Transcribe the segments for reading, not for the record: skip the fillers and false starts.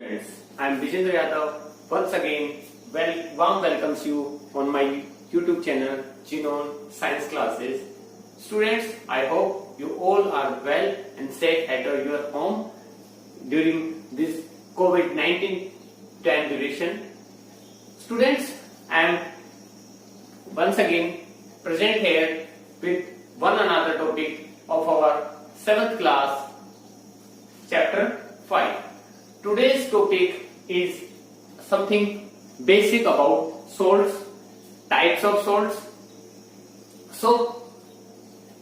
Friends, I am Vijendra Yadav. Once again, warm welcomes you on my YouTube channel, Genome Science Classes. Students, I hope you all are well and safe at your home during this COVID-19 time duration. Students, I am once again present here with one another topic of our 7th class, chapter 5. Today's topic is something basic about salts, types of salts. So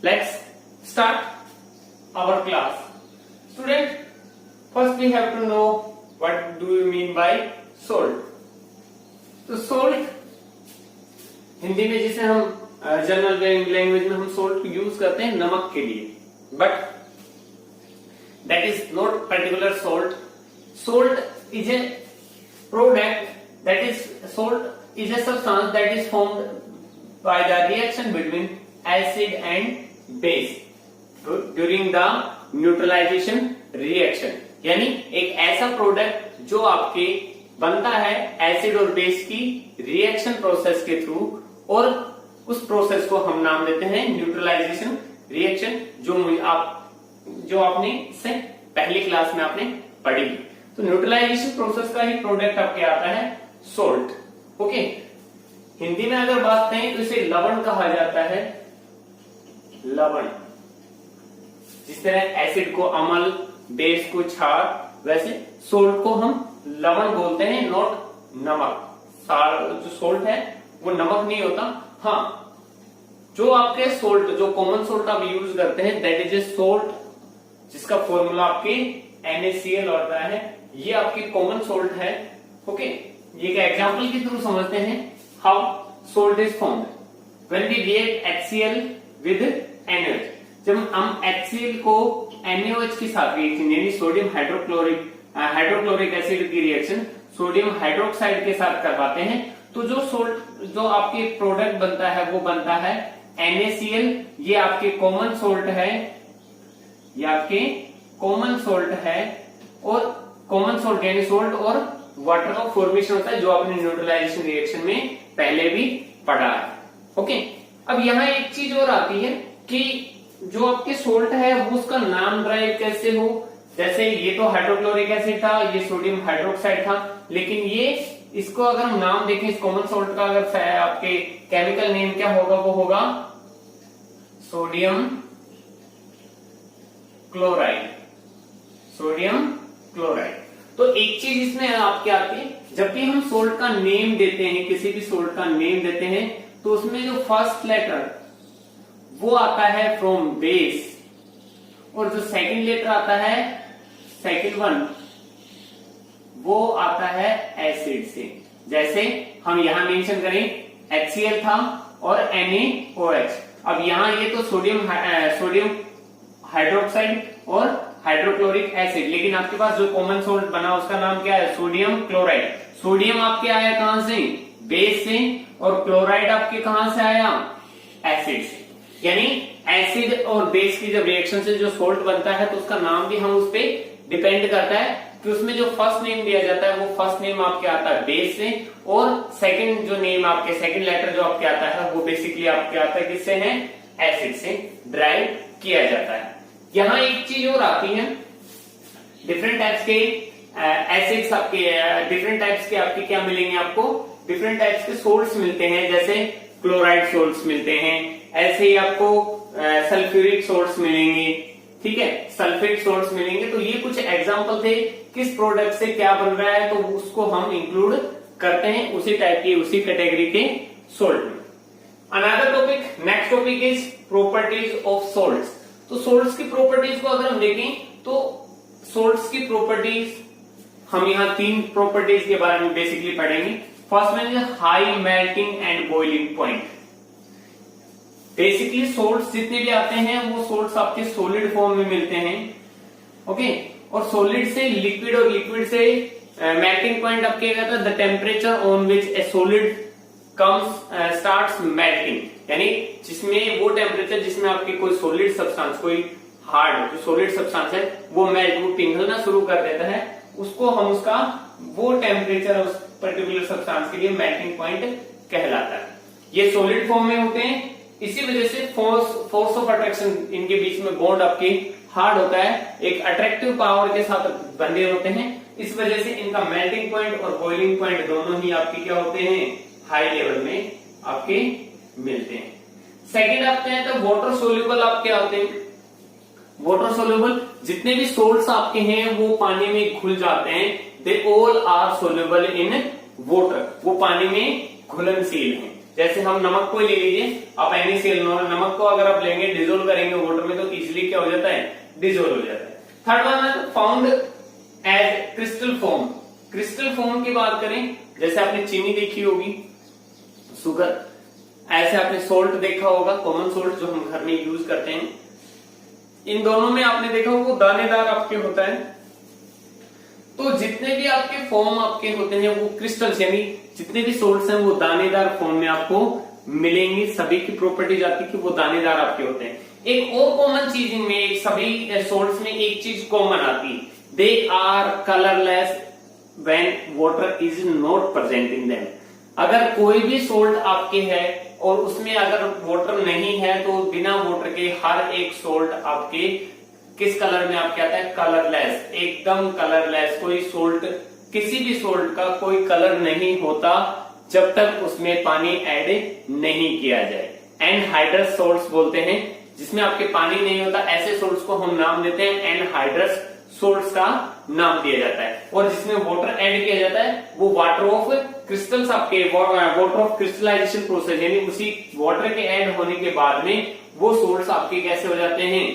let's start our class. Student, first we have to know what do you mean by salt. तो salt Hindi में जिसे हम general language में हम salt use करते हैं नमक के लिए, but that is not particular salt. Salt is a product, that is salt is a substance that is formed by the reaction between acid and base during the neutralization reaction. यानी एक ऐसा product जो आपके बनता है acid और base की reaction process के थ्रू, और उस प्रोसेस को हम नाम देते हैं न्यूट्रलाइजेशन रिएक्शन, जो आपने इससे पहली क्लास में आपने पढ़ी. तो न्यूट्रलाइजेशन प्रोसेस का ही प्रोडक्ट आपके आता है सोल्ट. ओके, हिंदी में अगर बात करें तो इसे लवण कहा जाता है. लवण, जिस तरह एसिड को अम्ल, बेस को क्षार, वैसे सोल्ट को हम लवण बोलते हैं, नॉट नमक. जो सोल्ट है वो नमक नहीं होता. हाँ, जो आपके सोल्ट, जो कॉमन सोल्ट आप यूज करते हैं, दैट इज ए सोल्ट जिसका फॉर्मूला आपके NaCl होता है, ये आपकी कॉमन सोल्ट है. ओके, ये एक एग्जांपल के थ्रू समझते हैं how salt is formed. When we react HCl with NaOH, जब हम HCl को NaOH के साथ रिएक्शन, यानी सोडियम हाइड्रोक्लोरिक एसिड की रिएक्शन सोडियम हाइड्रोक्साइड के साथ करवाते हैं, तो जो सोल्ट, जो आपके प्रोडक्ट बनता है वो बनता है NaCl. ये आपके कॉमन सोल्ट है, ये आपके कॉमन सोल्ट है. और कॉमन सोल्ट यानी सोल्ट और वाटर का फॉर्मेशन होता है, जो आपने न्यूट्रलाइजेशन रिएक्शन में पहले भी पढ़ा है. ओके, अब यहाँ एक चीज और आती है कि जो आपके सोल्ट है वो उसका नाम ड्राइव कैसे हो. जैसे ये तो हाइड्रोक्लोरिक एसिड था, ये सोडियम हाइड्रोक्साइड था, लेकिन ये इसको अगर हम नाम देखें इस कॉमन सोल्ट का, अगर आपके केमिकल नेम क्या होगा, वो होगा सोडियम क्लोराइड. Sodium chloride. तो एक चीज इसमें आपके आती है, जब भी हम सोल्ट का नेम देते हैं, किसी भी सोल्ट का नेम देते हैं, तो उसमें जो फर्स्ट लेटर वो आता है फ्रॉम बेस, और जो सेकंड लेटर आता है, सेकंड वन, वो आता है एसिड से. जैसे हम यहां मेंशन करें HCl था और NaOH. अब यहां ये तो सोडियम हाइड्रोक्साइड और हाइड्रोक्लोरिक एसिड, लेकिन आपके पास जो कॉमन सोल्ट बना उसका नाम क्या है, सोडियम क्लोराइड. सोडियम आपके आया कहां से, बेस से, और क्लोराइड आपके कहां से आया, एसिड से. यानी एसिड और बेस की जब रिएक्शन से जो सोल्ट बनता है, तो उसका नाम भी हम उस पर डिपेंड करता है कि उसमें जो फर्स्ट नेम दिया जाता है वो फर्स्ट नेम आपके आता है बेस से, और सेकंड जो नेम आपके, सेकंड लेटर जो आपके आता है वो बेसिकली आपके आता है किससे है, एसिड से ड्राइव किया जाता है. यहाँ एक चीज और आती है, डिफरेंट टाइप्स के एसिड्स आपके, डिफरेंट टाइप्स के आपके क्या मिलेंगे, आपको डिफरेंट टाइप्स के सोल्ट्स मिलते हैं. जैसे क्लोराइड सोल्ट्स मिलते हैं, ऐसे ही आपको सल्फ्यूरिक सोल्ट्स मिलेंगे. ठीक है, सल्फेट सोल्ट्स मिलेंगे. तो ये कुछ एग्जांपल थे किस प्रोडक्ट से क्या बन रहा है, तो उसको हम इंक्लूड करते हैं उसी टाइप की, उसी कैटेगरी के सोल्ट में. Another topic, next topic is properties of salts. तो सोल्ट्स की प्रॉपर्टीज को अगर हम देखें, तो सोल्ट्स की प्रॉपर्टीज हम यहाँ 3 प्रॉपर्टीज के बारे में बेसिकली पढ़ेंगे. फर्स्ट में high melting and boiling point. Basically salts जितने भी आते हैं वो सोल्ट्स आपके सॉलिड फॉर्म में मिलते हैं. ओके, और सॉलिड से लिक्विड और लिक्विड से मेल्टिंग पॉइंट आपके कहता है the temperature on which A solid comes starts melting. यानी जिसमें वो टेम्परेचर जिसमें आपकी कोई सॉलिड सब्सटेंस, कोई हार्ड जो सॉलिड सब्सटेंस है वो मेल्ट, वो पिघलना शुरू कर देता है, उसको हम उसका वो टेम्परेचर उस पर्टिकुलर सब्सटेंस के लिए मेल्टिंग पॉइंट कहलाता है। ये सॉलिड फॉर्म में होते हैं, इसी वजह से फोर्स ऑफ अट्रैक्शन इनके बीच में बॉन्ड आपके हार्ड होता है, एक अट्रैक्टिव पावर के साथ बंधे होते हैं। इस वजह से इनका मेल्टिंग पॉइंट और बॉइलिंग पॉइंट दोनों ही आपके क्या होते हैं, हाई लेवल में आपके मिलते हैं। सेकेंड आते हैं तो वाटर सोल्यूबल आपके आते हैं। वाटर सोल्यूबल जितने भी सोल्ट्स आपके हैं वो पानी में घुल जाते हैं, they all are soluble in water, वो पानी में घुलनशील हैं। जैसे हम नमक को ले लीजिए, आप NaCl नमक को अगर आप लेंगे डिजोल्व करेंगे वाटर में तो इजिली क्या हो जाता है, डिजोल्व हो जाता है। थर्ड वन है found as crystal form. Crystal form की बात करें, जैसे आपने चीनी देखी होगी, शुगर, ऐसे आपने सोल्ट देखा होगा, कॉमन सोल्ट जो हम घर में यूज करते हैं, इन दोनों में आपने देखा होगा वो दानेदार आपके होता है। तो जितने भी आपके फॉर्म आपके होते हैं वो क्रिस्टल्स, यानी जितने भी सोल्ट्स हैं वो दानेदार फॉर्म में आपको मिलेंगे। सभी की प्रॉपर्टीज आती है कि वो दानेदार आपके होते हैं। एक और कॉमन चीज इनमें, एक सभी सोल्ट्स में एक चीज कॉमन आती है, they are colourless when water is not present in them. अगर कोई भी सोल्ट आपके है और उसमें अगर वाटर नहीं है तो बिना वाटर के हर एक सोल्ट आपके किस कलर में आपके आता है, कलरलेस, एकदम कलरलेस। कोई सोल्ट, किसी भी सोल्ट का कोई कलर नहीं होता जब तक उसमें पानी ऐड नहीं किया जाए। एनहाइड्रस सोल्ट्स बोलते हैं, जिसमें आपके पानी नहीं होता, ऐसे सोल्ट्स को हम नाम देते हैं एनहाइड्रस सोल्ट्स का नाम दिया जाता है। और जिसमें वाटर ऐड किया जाता है वो वाटर ऑफ क्रिस्टल्स आपके, वाटर ऑफ क्रिस्टलाइजेशन प्रोसेस, यानी उसी वाटर के ऐड होने के बाद में वो सोल्ट्स आपके कैसे हो जाते हैं,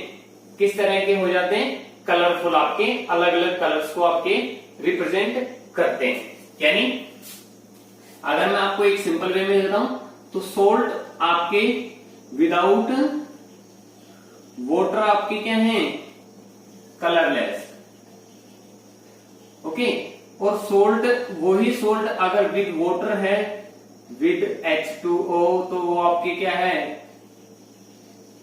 किस तरह के हो जाते हैं, कलरफुल, आपके अलग अलग कलर्स को आपके रिप्रेजेंट करते हैं। यानी अगर मैं आपको एक सिंपल वे में देता हूं तो सोल्ट आपके विदाउट वाटर आपके क्या हैं, कलरलेस, ओके। और सोल्ट, वही सोल्ट अगर विद वाटर है, विद H2O, तो वो आपके क्या है,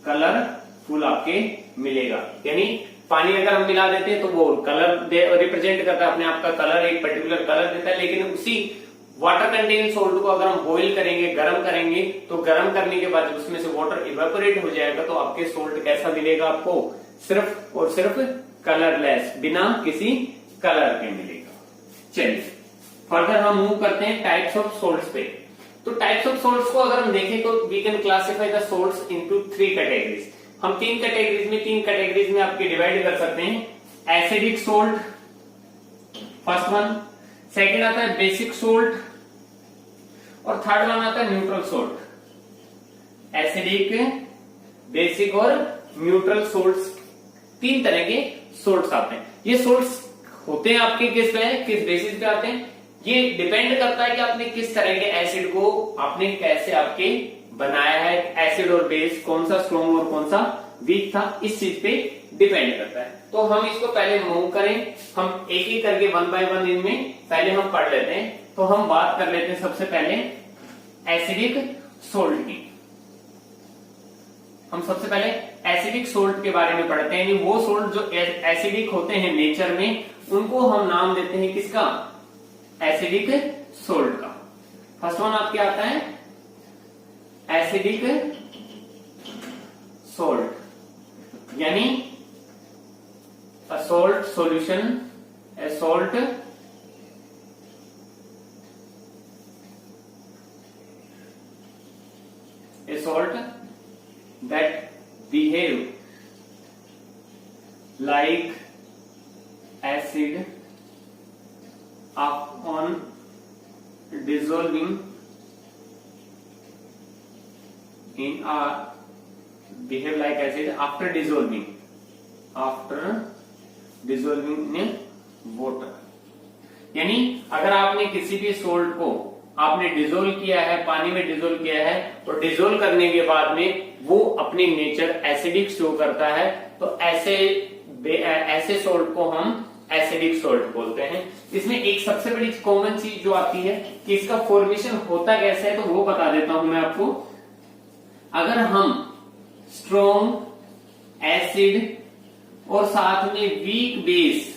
कलरफुल आपके मिलेगा। यानी पानी अगर हम मिला देते हैं तो वो कलर रिप्रेजेंट करता है अपने आप का कलर, एक पर्टिकुलर कलर देता है। लेकिन उसी वाटर कंटेन सोल्ट को अगर हम बॉईल करेंगे, गर्म करेंगे, तो गर्म करने के बाद उसमें से वाटर इवेपोरेट हो जाएगा तो आपके सोल्ट कैसा मिलेगा आपको, सिर्फ और सिर्फ कलरलेस, बिना किसी कलर के मिलेगा। चलिए फर्दर हम मूव करते हैं टाइप्स ऑफ सोल्ट्स पे। तो टाइप्स ऑफ सोल्ट्स को अगर हम देखें तो we can classify the salts into 3 categories. हम 3 कैटेगरीज में आपके डिवाइड कर सकते हैं। Acidic salt first one, second आता है बेसिक सोल्ट, और थर्ड वन आता है न्यूट्रल सोल्ट। एसिडिक, बेसिक और न्यूट्रल सोल्ट्स, 3 तरह के सोल्ट्स आते हैं। ये सोल्ट्स होते हैं आपके किस पे, किस बेसिस पे आते हैं, ये डिपेंड करता है कि आपने किस तरह के एसिड को आपने कैसे आपके बनाया है। एसिड और बेस कौन सा स्ट्रॉन्ग और कौन सा वीक था, इस चीज पे डिपेंड करता है। तो हम इसको पहले मूव करें, हम एक एक करके 1 बाय 1 इनमें पहले हम पढ़ लेते हैं। तो हम बात कर लेते हैं सबसे पहले एसिडिक सोल्ट की। हम सबसे पहले एसिडिक सोल्ट के बारे में पढ़ते हैं। वो सोल्ट जो एसिडिक होते हैं नेचर में, उनको हम नाम देते हैं किसका, एसिडिक सोल्ट का। फर्स्ट वन आपके आता है एसिडिक सोल्ट, यानी a salt solution, a salt that behave like acid on dissolving in a behave like acid after dissolving in water। यानी अगर आपने किसी भी सोल्ट को आपने डिजोल्व किया है, पानी में डिजोल्व किया है, तो डिजोल्व करने के बाद में वो अपनी नेचर एसिडिक शो करता है, तो ऐसे सोल्ट को हम एसिडिक सोल्ट बोलते हैं। इसमें एक सबसे बड़ी कॉमन चीज जो आती है कि इसका फॉर्मेशन होता कैसे है, तो वो बता देता हूं मैं आपको। अगर हम स्ट्रॉन्ग एसिड और साथ में वीक बेस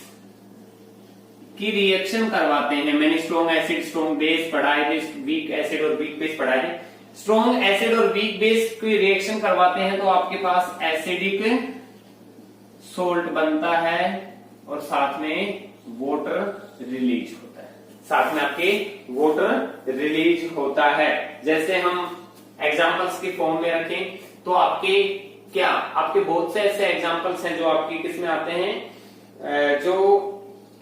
की रिएक्शन करवाते हैं, मैंने स्ट्रॉन्ग एसिड स्ट्रॉन्ग बेस पढ़ा है, वीक एसिड और वीक बेस पढ़ा है, स्ट्रॉन्ग एसिड और वीक बेस की रिएक्शन करवाते हैं तो आपके पास एसिडिक सोल्ट बनता है और साथ में वाटर रिलीज होता है, साथ में आपके वाटर रिलीज होता है। जैसे हम एग्जांपल्स के फॉर्म में रखें तो आपके क्या, आपके बहुत से ऐसे एग्जांपल्स हैं जो आपकी किस में आते हैं, जो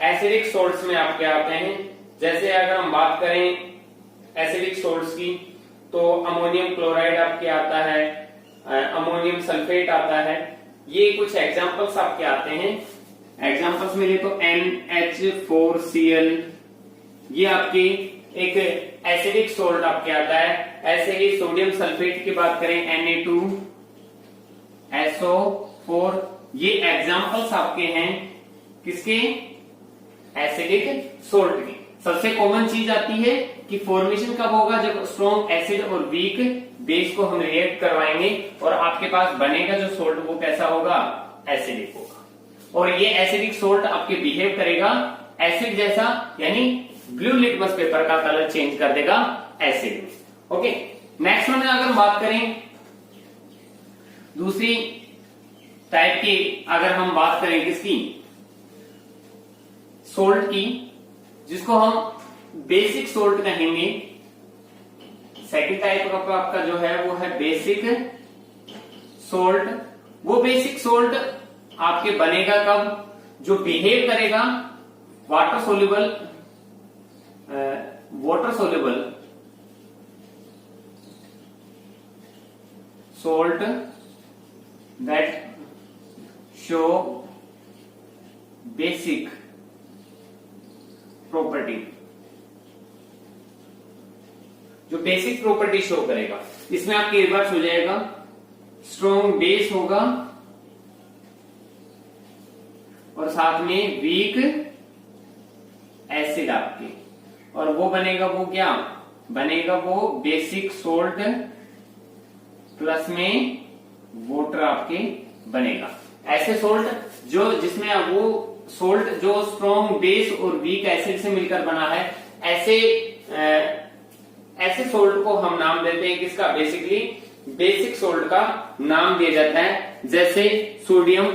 एसिडिक सोल्ट्स में आपके आते हैं। जैसे अगर हम बात करें एसिडिक सोल्ट्स की तो अमोनियम क्लोराइड आपके आता है, अमोनियम सल्फेट आता है, ये कुछ एग्जांपल्स आपके आते हैं। एग्जांपल्स मिले तो NH4Cl, ये आपकी एक एसिडिक सोल्ट आपके आता है। ऐसे ही सोडियम सल्फेट की बात करें Na2SO4, ये एग्जांपल्स आपके हैं किसके, एसिडिक सोल्ट की। सबसे कॉमन चीज आती है कि फॉर्मेशन कब होगा, जब स्ट्रॉन्ग एसिड और वीक बेस को हम रिएक्ट करवाएंगे और आपके पास बनेगा जो सोल्ट वो कैसा होगा, एसिडिक होगा। और ये एसिडिक सोल्ट आपके बिहेव करेगा एसिड जैसा, यानी ब्लू लिटमस पेपर का कलर चेंज कर देगा एसिड में। ओके, नेक्स्ट में अगर हम बात करें दूसरी टाइप की, अगर हम बात करें किसकी, सोल्ट की, जिसको हम बेसिक सोल्ट कहेंगे। सेकेंड टाइप का आपका जो है वो है बेसिक सोल्ट। वो बेसिक सोल्ट आपके बनेगा कब, जो बिहेव करेगा water soluble salt that show basic property, जो बेसिक प्रॉपर्टी शो करेगा। इसमें आपके रिवर्स हो जाएगा, स्ट्रॉन्ग बेस होगा और साथ में वीक एसिड आपके, और वो बनेगा, वो क्या बनेगा, वो बेसिक सोल्ट प्लस में वाटर आपके बनेगा। ऐसे सोल्ट जो जिसमें वो सोल्ट जो स्ट्रॉन्ग बेस और वीक एसिड से मिलकर बना है, ऐसे सोल्ट को हम नाम देते हैं किसका, बेसिकली बेसिक सोल्ट का नाम दिया जाता है। जैसे sodium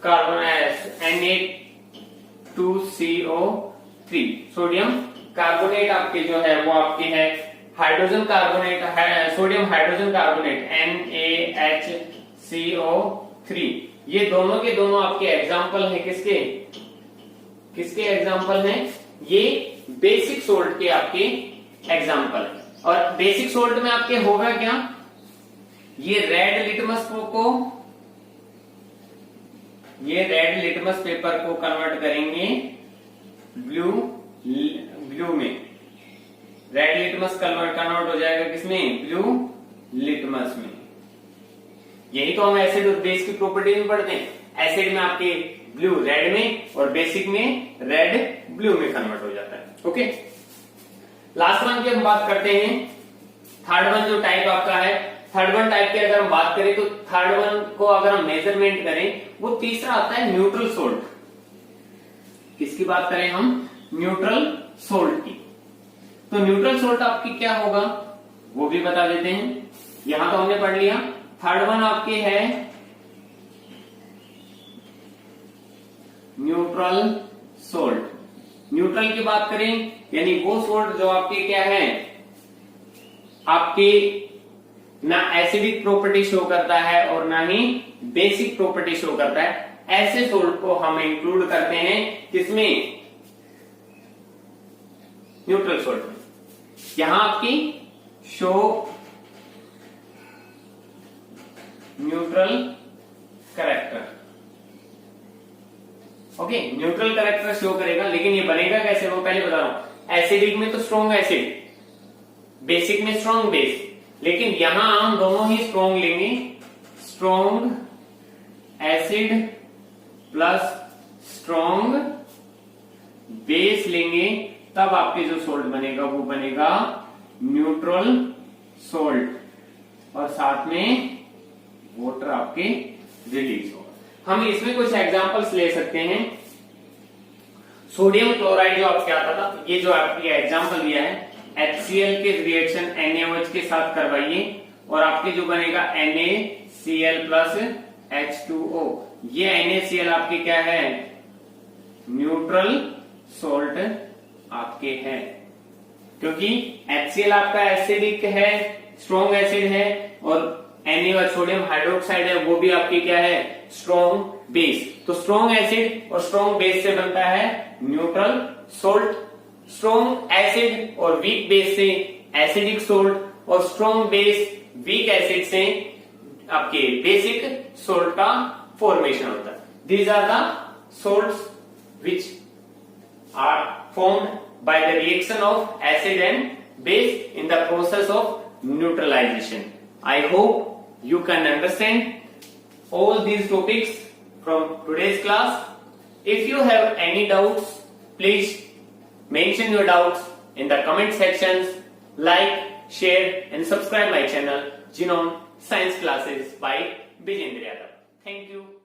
carbonate Na2CO3, sodium carbonate आपके जो है वो आपके है हाइड्रोजन कार्बोनेट है, सोडियम हाइड्रोजन कार्बोनेट NaHCO3, ये दोनों के दोनों आपके एग्जाम्पल है किसके, किसके एग्जाम्पल हैं, ये बेसिक सोल्ट के आपके एग्जाम्पल है। और बेसिक सोल्ट में आपके होगा क्या, ये रेड लिटमस पेपर को कन्वर्ट करेंगे ब्लू में, रेड लिटमस कन्वर्ट हो जाएगा किसमें, ब्लू लिटमस में। यही तो हम एसिड और बेस की प्रॉपर्टी में पढ़ते हैं। एसिड में आपके ब्लू रेड में और बेसिक में रेड ब्लू में कन्वर्ट हो जाता है। ओके, लास्ट वन की हम बात करते हैं। थर्ड वन जो टाइप आपका है, थर्ड वन टाइप की अगर हम बात करें तो थर्ड वन को अगर हम मेजरमेंट करें, वो तीसरा आता है न्यूट्रल सोल्ट। किसकी बात करें हम, न्यूट्रल सोल्ट की। तो न्यूट्रल सोल्ट आपकी क्या होगा वो भी बता देते हैं। यहां तो हमने पढ़ लिया। थर्ड वन आपके है न्यूट्रल सोल्ट। न्यूट्रल की बात करें यानी वो सोल्ट जो आपके क्या है, आपके ना एसिडिक प्रॉपर्टी शो करता है और ना ही बेसिक प्रॉपर्टी शो करता है। ऐसे सोल्ट को हम इंक्लूड करते हैं किसमें, न्यूट्रल सोल्ट में। यहां आपकी show neutral character, okay, neutral character show करेगा। लेकिन ये बनेगा कैसे वो पहले बता रहा हूं। एसिडिक में तो स्ट्रॉन्ग एसिड, बेसिक में स्ट्रॉन्ग बेस, लेकिन यहां हम दोनों ही स्ट्रॉन्ग लेंगे, strong acid plus strong base लेंगे, तब आपके जो सोल्ट बनेगा वो बनेगा न्यूट्रल सोल्ट और साथ में वाटर आपके रिलीज होगा। हम इसमें कुछ एग्जांपल्स ले सकते हैं। सोडियम क्लोराइड जो आपके आता था, ये जो आपके एग्जाम्पल दिया है, HCl के रिएक्शन NaOH के साथ करवाइए और आपके जो बनेगा NaCl प्लस H2O। ये NaCl आपके क्या है, न्यूट्रल सोल्ट आपके है, क्योंकि HCl आपका एसिडिक है, स्ट्रॉन्ग एसिड है, और Na सोडियम हाइड्रोक्साइड है, वो भी आपकी क्या है, स्ट्रॉन्ग बेस। तो स्ट्रॉन्ग एसिड और स्ट्रॉन्ग बेस से बनता है न्यूट्रल सोल्ट, स्ट्रॉन्ग एसिड और वीक बेस से एसिडिक सोल्ट, और स्ट्रॉन्ग बेस वीक एसिड से आपके बेसिक सोल्ट का फॉर्मेशन होता है। These are the salts which are formed by the reaction of acid and base in the process of neutralization. I hope you can understand all these topics from today's class. If you have any doubts, please mention your doubts in the comment sections. Like, share and subscribe my channel Genome Science Classes by Bijendra Yadav. Thank you.